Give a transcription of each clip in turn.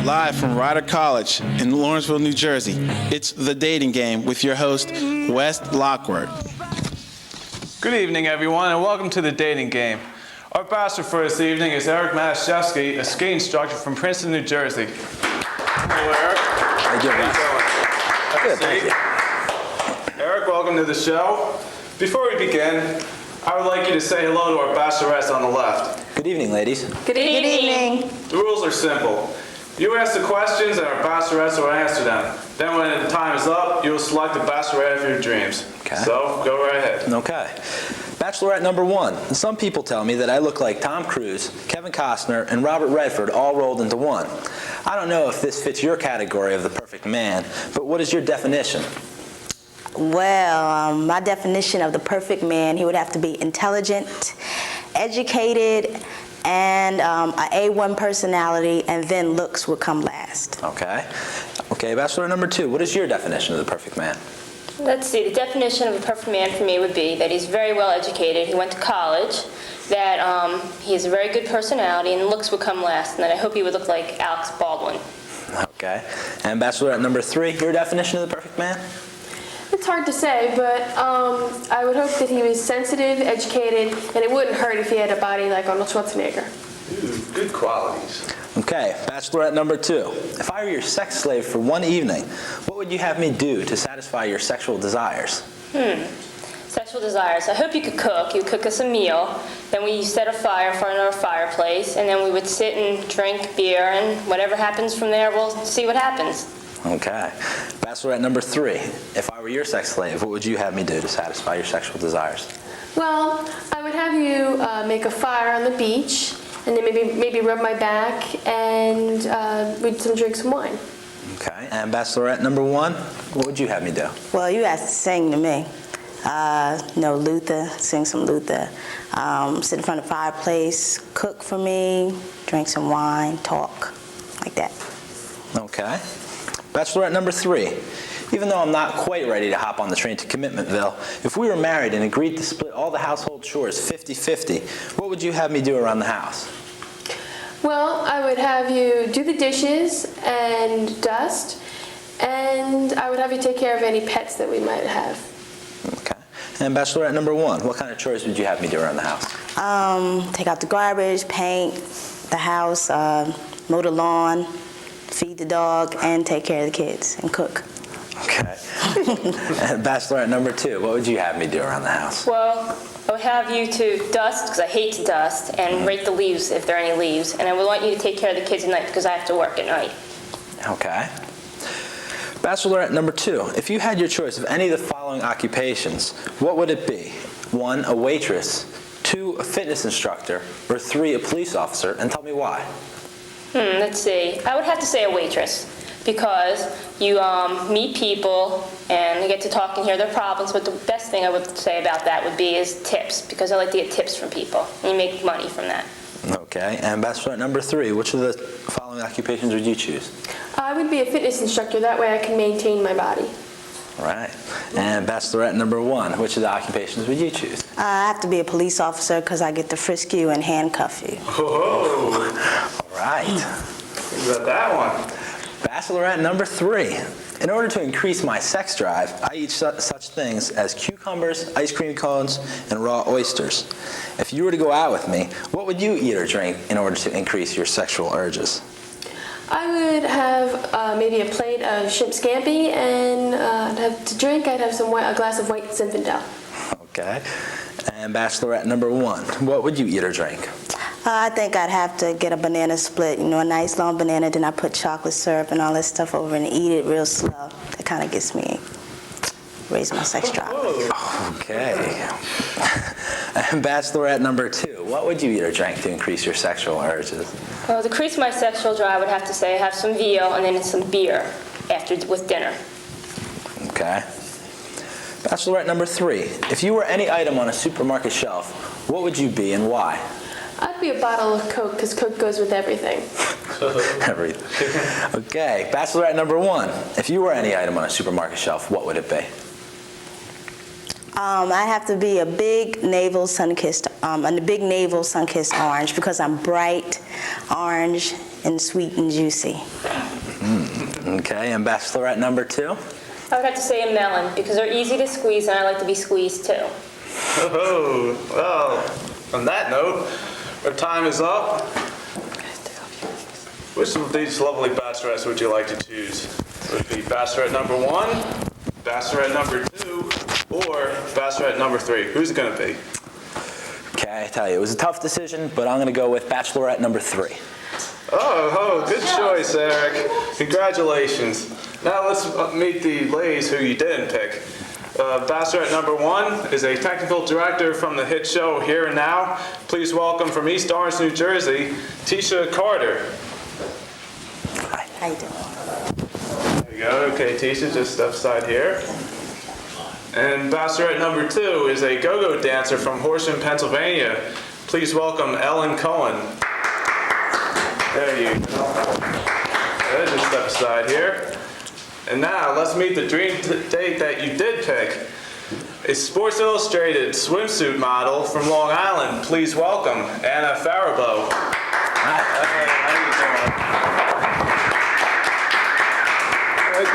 live from Rider College in Lawrenceville, New Jersey. It's The Dating Game with your host, Wes Lockwood. Good evening, everyone, and welcome to The Dating Game. Our bachelor for this evening is Eric Matiszewski, a ski instructor from Princeton, New Jersey. Hello, Eric. How you doing, Wes? Good, thank you. Eric, welcome to the show. Before we begin, I would like you to say hello to our bachelorettes on the left. Good evening, ladies. Good evening. The rules are simple. You ask the questions and our bachelorettes will answer them. Then when the time is up, you will select the bachelorette of your dreams. Okay. So, go right ahead. Okay. Bachelorette number 1. Some people tell me that I look like Tom Cruise, Kevin Costner, and Robert Redford all rolled into one. I don't know if this fits your category of the perfect man, but what is your definition? Well, my definition of the perfect man, he would have to be intelligent, educated, and a A1 personality, and then looks would come last. Okay. Okay, Bachelorette number 2. What is your definition of the perfect man? Let's see, the definition of a perfect man for me would be that he's very well educated, he went to college, that he has a very good personality, and looks would come last, and that I hope he would look like Alex Baldwin. Okay. And Bachelorette number 3, your definition of the perfect man? It's hard to say, but I would hope that he was sensitive, educated, and it wouldn't hurt if he had a body like Arnold Schwarzenegger. Ooh, good qualities. Okay, Bachelorette number 2. If I were your sex slave for one evening, what would you have me do to satisfy your sexual desires? Sexual desires. I hope you could cook. You would cook us a meal. Then we set a fire in front of our fireplace, and then we would sit and drink beer, and whatever happens from there, we'll see what happens. Okay. Bachelorette number 3. If I were your sex slave, what would you have me do to satisfy your sexual desires? Well, I would have you make a fire on the beach, and then maybe rub my back, and we'd drink some wine. Okay. And Bachelorette number 1, what would you have me do? Well, you have to sing to me. Luther, sing some Luther. Sit in front of the fireplace, cook for me, drink some wine, talk, like that. Okay. Bachelorette number 3. Even though I'm not quite ready to hop on the train to Commitmentville, if we were married and agreed to split all the household chores 50-50, what would you have me do around the house? Well, I would have you do the dishes and dust, and I would have you take care of any pets that we might have. Okay. And Bachelorette number 1, what kind of chores would you have me do around the house? Take out the garbage, paint the house, mow the lawn, feed the dog, and take care of the kids and cook. Okay. And Bachelorette number 2, what would you have me do around the house? Well, I would have you to dust, because I hate to dust, and rake the leaves if there are any leaves. And I would want you to take care of the kids at night, because I have to work at night. Okay. Bachelorette number 2, if you had your choice of any of the following occupations, what would it be? 1, a waitress, 2, a fitness instructor, or 3, a police officer, and tell me why. Let's see. I would have to say a waitress, because you meet people and you get to talk and hear their problems, but the best thing I would say about that would be is tips, because I like to get tips from people, and you make money from that. Okay, and Bachelorette number 3, which of the following occupations would you choose? I would be a fitness instructor. That way I can maintain my body. All right. And Bachelorette number 1, which of the occupations would you choose? I have to be a police officer because I get to frisk you and handcuff you. Oh, All right. think about that one. Bachelorette number 3. In order to increase my sex drive, I eat such things as cucumbers, ice cream cones, and raw oysters. If you were to go out with me, what would you eat or drink in order to increase your sexual urges? I would have maybe a plate of shrimp scampi, and to drink, I'd have a glass of white Zinfandel. Okay. And Bachelorette number 1, what would you eat or drink? I think I'd have to get a banana split, a nice long banana, then I put chocolate syrup and all that stuff over and eat it real slow. That kind of gets me, raise my sex drive. Okay. And Bachelorette number 2, what would you eat or drink to increase your sexual urges? Well, to increase my sexual drive, I would have to say I have some veal and then some beer with dinner. Okay. Bachelorette number 3, if you were any item on a supermarket shelf, what would you be and why? I'd be a bottle of Coke, because Coke goes with everything. Everything. Okay, Bachelorette number 1, if you were any item on a supermarket shelf, what would it be? I have to be a big navel sun-kissed orange because I'm bright orange and sweet and juicy. Okay, and bachelorette number 2? I would have to say a melon because they're easy to squeeze and I like to be squeezed too. Oh, well, on that note, our time is up. Which of these lovely bachelorettes would you like to choose? Would it be bachelorette number 1, bachelorette number 2, or bachelorette number 3? Who's it going to be? Okay, I tell you, it was a tough decision, but I'm going to go with bachelorette number 3. Oh, good choice, Eric. Congratulations. Now let's meet the ladies who you didn't pick. Bachelorette number 1 is a technical director from the hit show Here and Now. Please welcome from East Orange, New Jersey, Tisha Carter. How you doing? There you go. Okay, Tisha, just step aside here. And Bachelorette number 2 is a go-go dancer from Horsham, Pennsylvania. Please welcome Ellen Cohen. There you go. Good, just step aside here. And now, let's meet the dream date that you did pick. A Sports Illustrated swimsuit model from Long Island. Please welcome Anna Faribault. How you doing?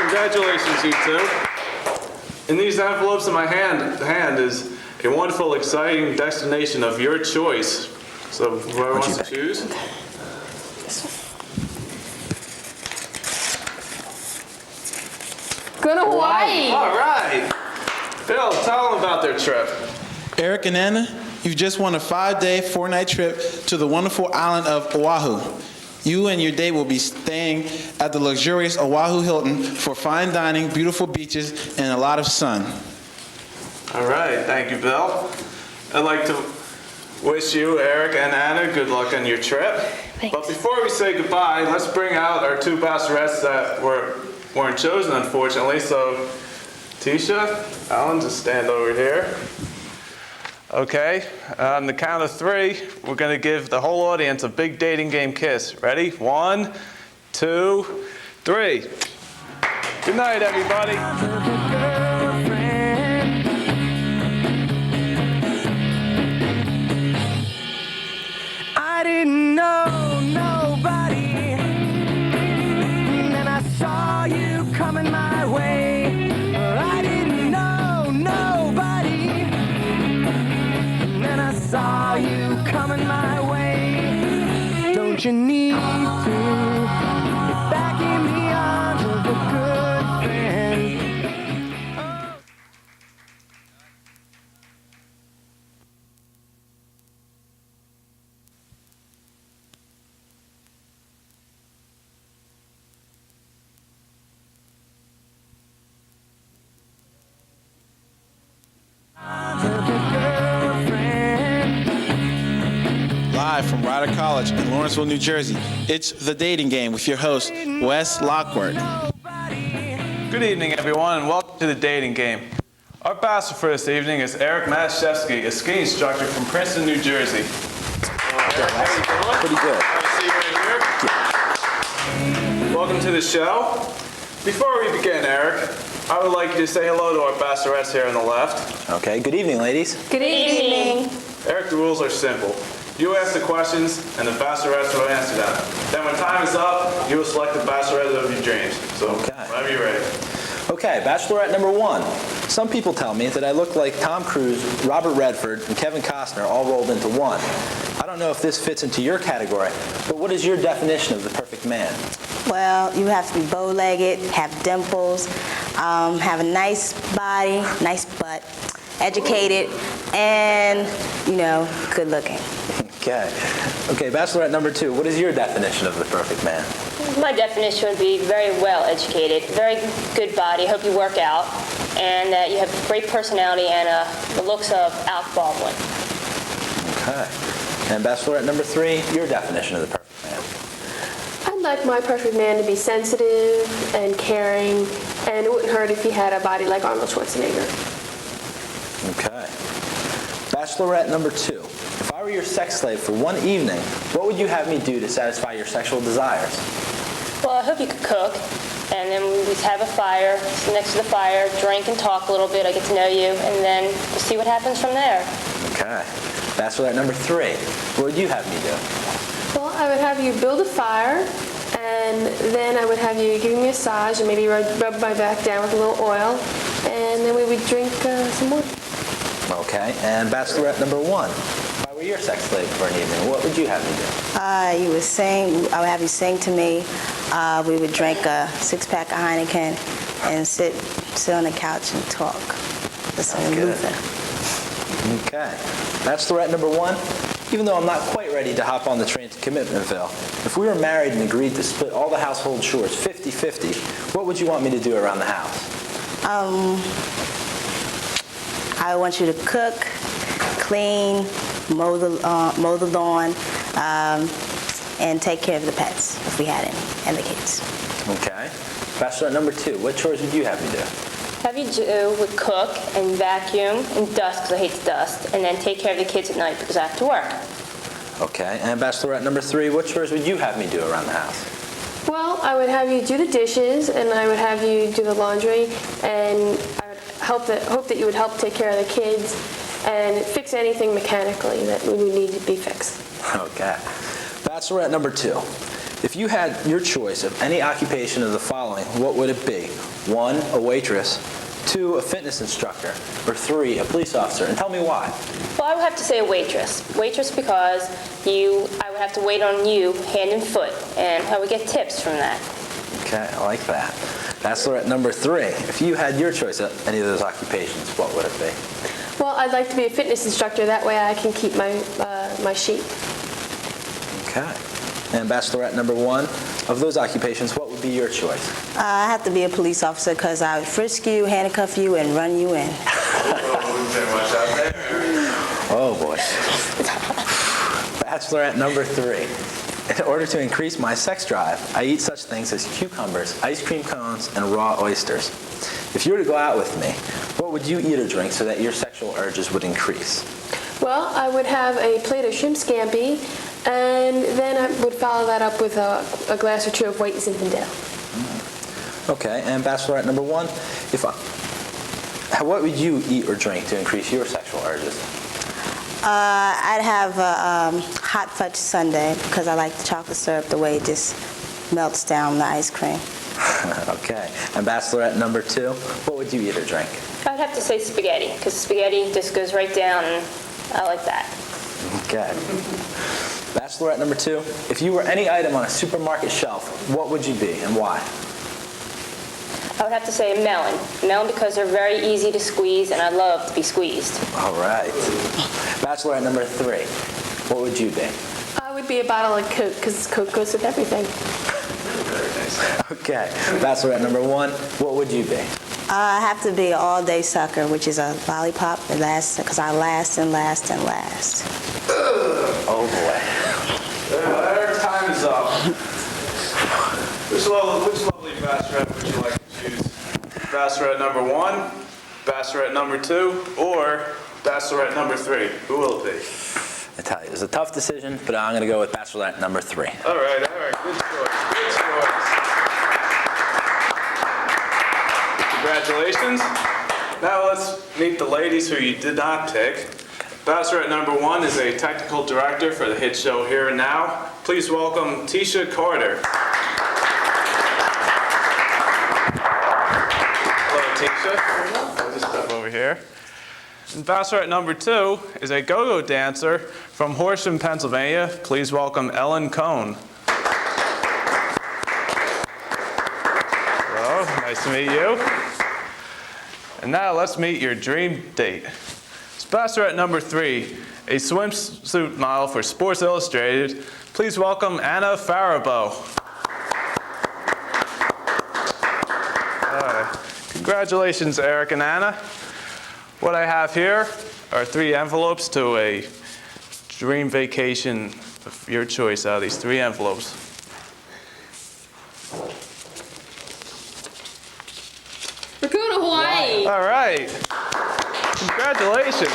Congratulations, you two. In these envelopes in my hand is a wonderful, exciting destination of your choice. So, whoever wants to choose. Go to Hawaii. All right. Bill, tell them about their trip. Eric and Anna, you've just won a 5-day, 4-night trip to the wonderful island of Oahu. You and your date will be staying at the luxurious Oahu Hilton for fine dining, beautiful beaches, and a lot of sun. All right. Thank you, Bill. I'd like to wish you, Eric and Anna, good luck on your trip. Thanks. But before we say goodbye, let's bring out our 2 bachelorettes that weren't chosen, unfortunately. So, Tisha, Alan, just stand over here. Okay, on the count of 3, we're going to give the whole audience a big dating game kiss. Ready? 1, 2, 3. Good night, everybody. I didn't know nobody, and I saw you coming my way. I didn't know nobody, and I saw you coming my way. Don't you need to be backing me on to the good friend? Live from Rider College in Lawrenceville, New Jersey, it's The Dating Game with your host, Wes Lockwood. Good evening, everyone, and welcome to the dating game. Our bachelor for this evening is Eric Mashevsky, a ski instructor from Princeton, New Jersey. Eric, how you doing? Pretty good. Nice to see you right here. Welcome to the show. Before we begin, Eric, I would like you to say hello to our bachelorettes here on the left. Okay, good evening, ladies. Good evening. Eric, the rules are simple. You ask the questions, and the bachelorettes will answer them. Then when time is up, you will select the bachelorette of your dreams. So, whenever you're ready. Okay, bachelorette number 1. Some people tell me that I look like Tom Cruise, Robert Redford, and Kevin Costner all rolled into one. I don't know if this fits into your category, but what is your definition of the perfect man? Well, you have to be bow-legged, have dimples, have a nice body, nice butt, educated, and, good looking. Okay, bachelorette number 2. What is your definition of the perfect man? My definition would be very well educated, very good body, hope you work out, and that you have great personality and the looks of Alec Baldwin. Okay. And bachelorette number 3, your definition of the perfect man. I'd like my perfect man to be sensitive and caring, and it wouldn't hurt if he had a body like Arnold Schwarzenegger. Okay. Bachelorette number 2. If I were your sex slave for one evening, what would you have me do to satisfy your sexual desires? Well, I hope you could cook, and then we have a fire, sit next to the fire, drink and talk a little bit, I get to know you, and then we'll see what happens from there. Okay. Bachelorette number 3, what would you have me do? Well, I would have you build a fire, and then I would have you give me a massage and maybe rub my back down with a little oil, and then we would drink some more. Okay. And Bachelorette number 1, if I were your sex slave for an evening, what would you have me do? You would sing, I would have you sing to me. We would drink a 6-pack of Heineken and sit on the couch and talk. Listen to good. Luther. Okay. Bachelorette number 1, even though I'm not quite ready to hop on the train to Commitmentville, if we were married and agreed to split all the household chores 50-50, what would you want me to do around the house? I want you to cook, clean, mow the lawn, and take care of the pets if we had any, and the kids. Okay. Bachelorette number 2, what chores would you have me do? Have you do would cook and vacuum and dust, because I hate to dust, and then take care of the kids at night because I have to work. Okay. And Bachelorette number 3, what chores would you have me do around the house? Well, I would have you do the dishes, and I would have you do the laundry, and I would hope that you would help take care of the kids and fix anything mechanically that would need to be fixed. Okay. Bachelorette number 2, if you had your choice of any occupation of the following, what would it be? 1, a waitress, 2, a fitness instructor, or 3, a police officer? And tell me why. Well, I would have to say a waitress. Waitress because I would have to wait on you hand and foot, and I would get tips from that. Okay, I like that. Bachelorette number 3, if you had your choice of any of those occupations, what would it be? Well, I'd like to be a fitness instructor. That way I can keep my sheep. Okay. And Bachelorette number 1, of those occupations, what would be your choice? I have to be a police officer because I would frisk you, handcuff you, and run you in. Oh boy. Bachelorette number 3. In order to increase my sex drive, I eat such things as cucumbers, ice cream cones, and raw oysters. If you were to go out with me, what would you eat or drink so that your sexual urges would increase? Well, I would have a plate of shrimp scampi, and then I would follow that up with a glass or 2 of white Zinfandel. Okay, and Bachelorette number 1, what would you eat or drink to increase your sexual urges? I'd have a hot fudge sundae because I like the chocolate syrup, the way it just melts down the ice cream. Okay, and Bachelorette number 2, what would you eat or drink? I would have to say spaghetti, because spaghetti just goes right down, and I like that. Okay. Bachelorette number 2, if you were any item on a supermarket shelf, what would you be and why? I would have to say a melon. Melon because they're very easy to squeeze, and I love to be squeezed. All right. Bachelorette number 3, what would you be? I would be a bottle of Coke because Coke goes with everything. Okay. Bachelorette number 1, what would you be? I have to be an all-day sucker, which is a lollipop that lasts, because I last and last and last. Oh boy. Our time is up. Which lovely bachelorette would you like to choose? Bachelorette number 1, bachelorette number 2, or bachelorette number 3? Who will it be? I tell you, it was a tough decision, but I'm going to go with Bachelorette number 3. All right, good choice, good choice. Congratulations. Now let's meet the ladies who you did not pick. Bachelorette number 1 is a technical director for the hit show Here and Now. Please welcome Tisha Carter. Hello, Tisha. I'll just step over here. And Bachelorette number 2 is a go-go dancer from Horsham, Pennsylvania. Please welcome Ellen Cohn. Hello, nice to meet you. And now let's meet your dream date. Bachelorette number 3, a swimsuit model for Sports Illustrated. Please welcome Anna Faribault. Congratulations, Eric and Anna. What I have here are 3 envelopes to a dream vacation of your choice out of these 3 envelopes. We're going to Hawaii. All right. Congratulations.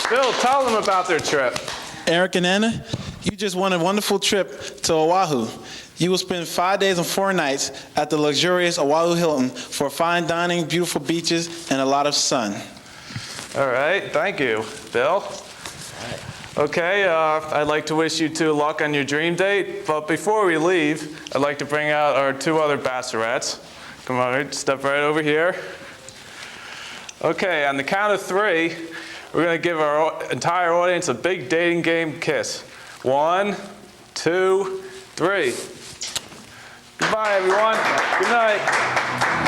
Bill, tell them about their trip. Eric and Anna, You just won a wonderful trip to Oahu. You will spend 5 days and 4 nights at the luxurious Oahu Hilton for fine dining, beautiful beaches, and a lot of sun. All right, thank you, Bill. Okay, I'd like to wish you 2 luck on your dream date, but before we leave, I'd like to bring out our 2 other Bassarettes. Come on, step right over here. Okay, on the count of 3, we're going to give our entire audience a big dating game kiss. 1, 2, 3. Goodbye, everyone. Good night.